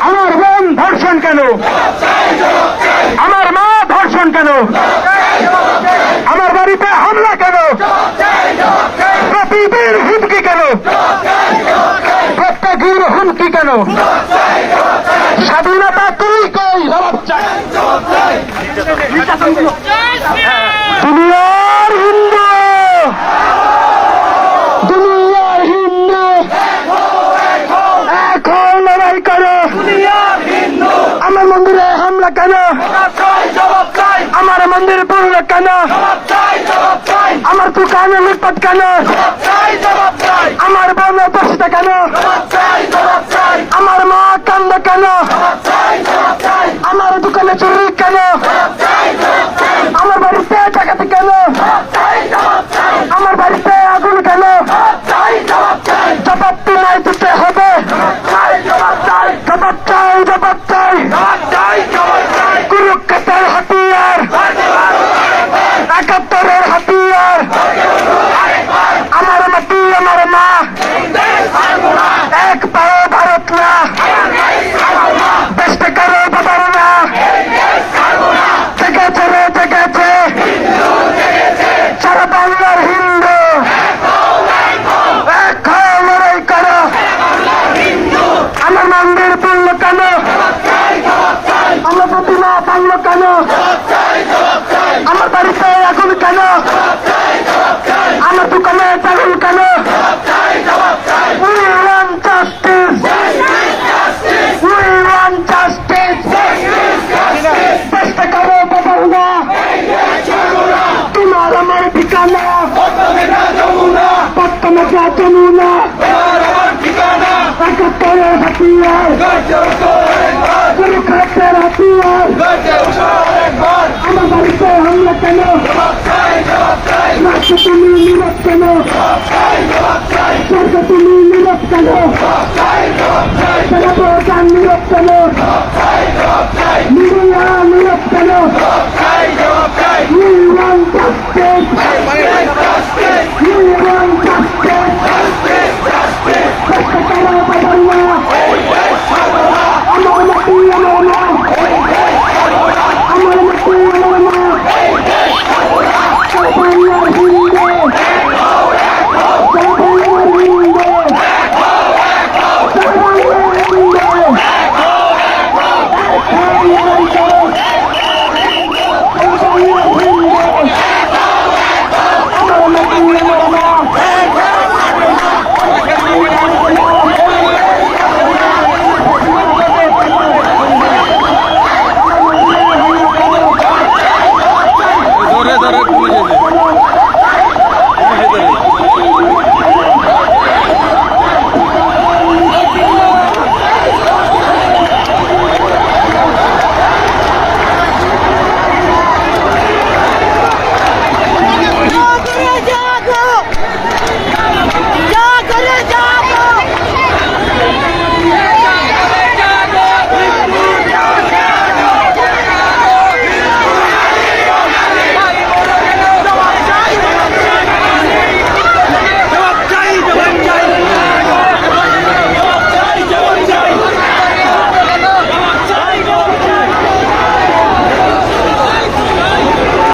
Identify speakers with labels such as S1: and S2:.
S1: আমার বোন ধর্ষণ কেন? আমার মা ধর্ষণ কেন? আমার বাড়িতে হামলা কেন? প্রতিদিন হুমকি কেন? প্রত্যেকদিন হুমকি কেন? স্বাধীনতা তুই কই? দুনিয়ার হিন্দু, দুনিয়ার হিন্দু এখন লড়াই করো। আমার মন্দিরে হামলা কেন? আমার মন্দির পূর্ণ কেন? আমার দোকানে লুটপাট কেন? আমার বোন উপস্থিত কেন? আমার মা কান্দ কেন? আমার দোকানে চুরি কেন? আমার বাড়িতে ডাকাতি কেন? আমার বাড়িতে আগুন কেন? জবাব নাই দিতে হবে। জবাব চাই, জবাব চাই। কুরুক্ষেত্রের হাতিয়ার, ৭১-এর হাতিয়ার, আমার মাটি আমার মা, এক পায়ে ভারত না, দেশটা কারো বাবার না। জেগেছে রে জেগেছে সারা বাংলার হিন্দু, এখন লড়াই করো। আমার মন্দির পূর্ণ কেন? আমার প্রতিমা ভাঙলো কেন? আমার বাড়িতে আগুন কেন? আমার দোকানে আগুন কেন? We want justice. We want justice. চেষ্টা করো বাবার না, তোমার আমার ঠিকানা বর্তমানে যমুনা, ৭১-এর হাতিয়ার, কুরুক্ষেত্রের হাতিয়ার। আমার বাড়িতে হামলা কেন? রাষ্ট্র তুমি নীরব কেন? সরকার তুমি নীরব কেন?